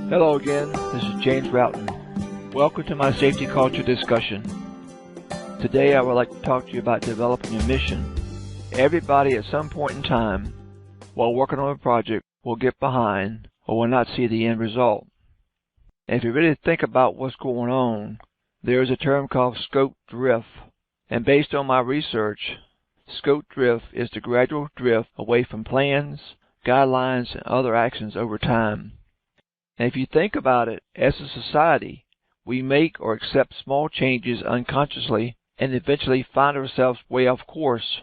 Hello again, this is James Roughton. Welcome to my safety culture discussion. Today I would like to talk to you about developing a mission. Everybody at some point in time, while working on a project, will get behind or will not see the end result. And if you really think about what's going on, there is a term called scope drift. And based on my research, scope drift is the gradual drift away from plans, guidelines, and other actions over time. And if you think about it, as a society, we make or accept small changes unconsciously and eventually find ourselves way off course.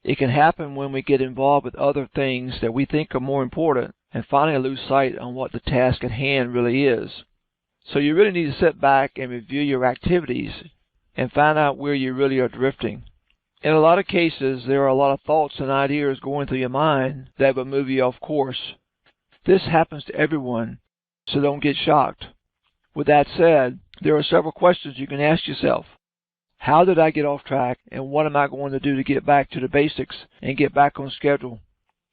It can happen when we get involved with other things that we think are more important and finally lose sight on what the task at hand really is. So you really need to sit back and review your activities and find out where you really are drifting. In a lot of cases, there are a lot of thoughts and ideas going through your mind that will move you off course. This happens to everyone, so don't get shocked. With that said, there are several questions you can ask yourself. How did I get off track, and what am I going to do to get back to the basics and get back on schedule?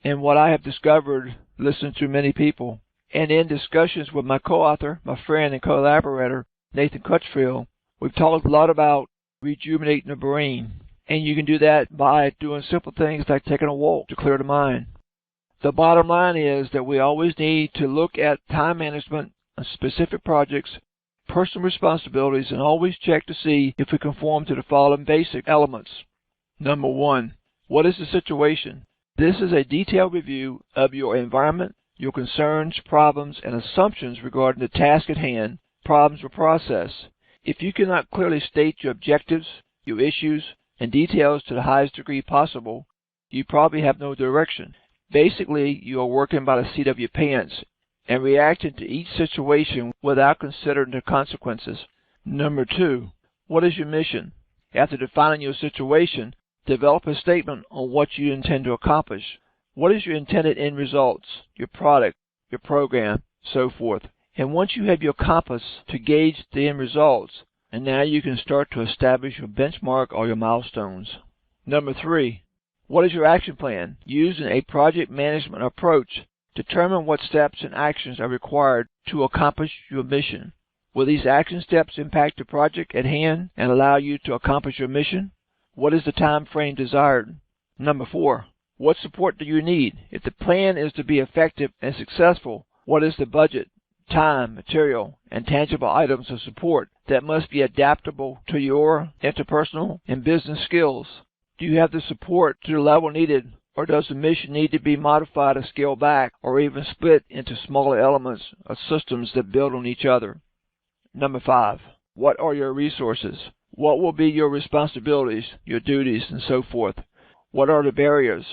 And what I have discovered, listening to many people, and in discussions with my co-author, my friend and collaborator, Nathan Crutchfield, we've talked a lot about rejuvenating the brain. And you can do that by doing simple things like taking a walk to clear the mind. The bottom line is that we always need to look at time management on specific projects, personal responsibilities, and always check to see if we conform to the following basic elements. Number 1, what is the situation? This is a detailed review of your environment, your concerns, problems, and assumptions regarding the task at hand, problems or process. If you cannot clearly state your objectives, your issues, and details to the highest degree possible, you probably have no direction. Basically, you are working by the seat of your pants and reacting to each situation without considering the consequences. Number 2, what is your mission? After defining your situation, develop a statement on what you intend to accomplish. What is your intended end results, your product, your program, so forth. And once you have your compass to gauge the end results, and now you can start to establish your benchmark or your milestones. Number 3, what is your action plan? Using a project management approach, determine what steps and actions are required to accomplish your mission. Will these action steps impact the project at hand and allow you to accomplish your mission? What is the time frame desired? Number 4, what support do you need? If the plan is to be effective and successful, what is the budget, time, material, and tangible items of support that must be adaptable to your interpersonal and business skills? Do you have the support to the level needed, or does the mission need to be modified or scaled back, or even split into smaller elements or systems that build on each other? Number 5, what are your resources? What will be your responsibilities, your duties, and so forth? What are the barriers?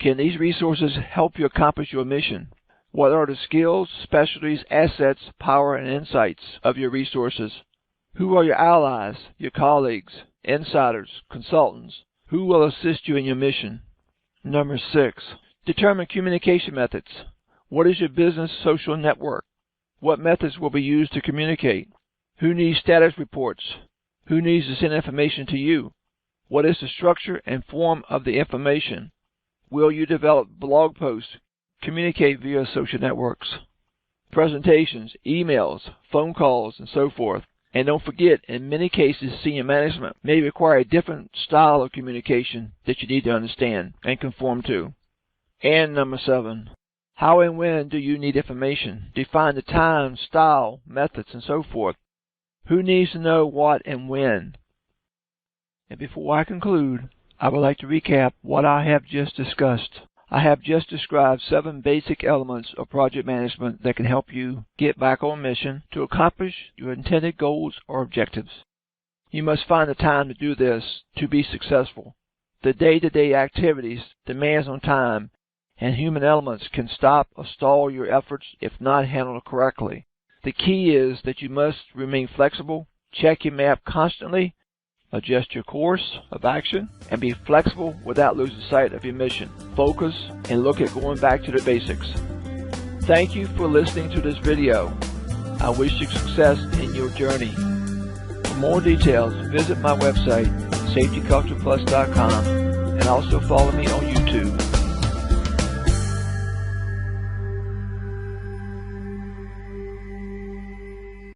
Can these resources help you accomplish your mission? What are the skills, specialties, assets, power, and insights of your resources? Who are your allies, your colleagues, insiders, consultants? Who will assist you in your mission? Number 6, determine communication methods. What is your business social network? What methods will be used to communicate? Who needs status reports? Who needs to send information to you? What is the structure and form of the information? Will you develop blog posts? Communicate via social networks, presentations, emails, phone calls, and so forth. And don't forget, in many cases, senior management may require a different style of communication that you need to understand and conform to. And number 7, how and when do you need information? Define the time, style, methods, and so forth. Who needs to know what and when? And before I conclude, I would like to recap what I have just discussed. I have just described 7 basic elements of project management that can help you get back on mission to accomplish your intended goals or objectives. You must find the time to do this to be successful. The day-to-day activities, demands on time, and human elements can stop or stall your efforts if not handled correctly. The key is that you must remain flexible, check your map constantly, adjust your course of action, and be flexible without losing sight of your mission. Focus and look at going back to the basics. Thank you for listening to this video. I wish you success in your journey. For more details, visit my website, safetycultureplus.com, and also follow me on YouTube.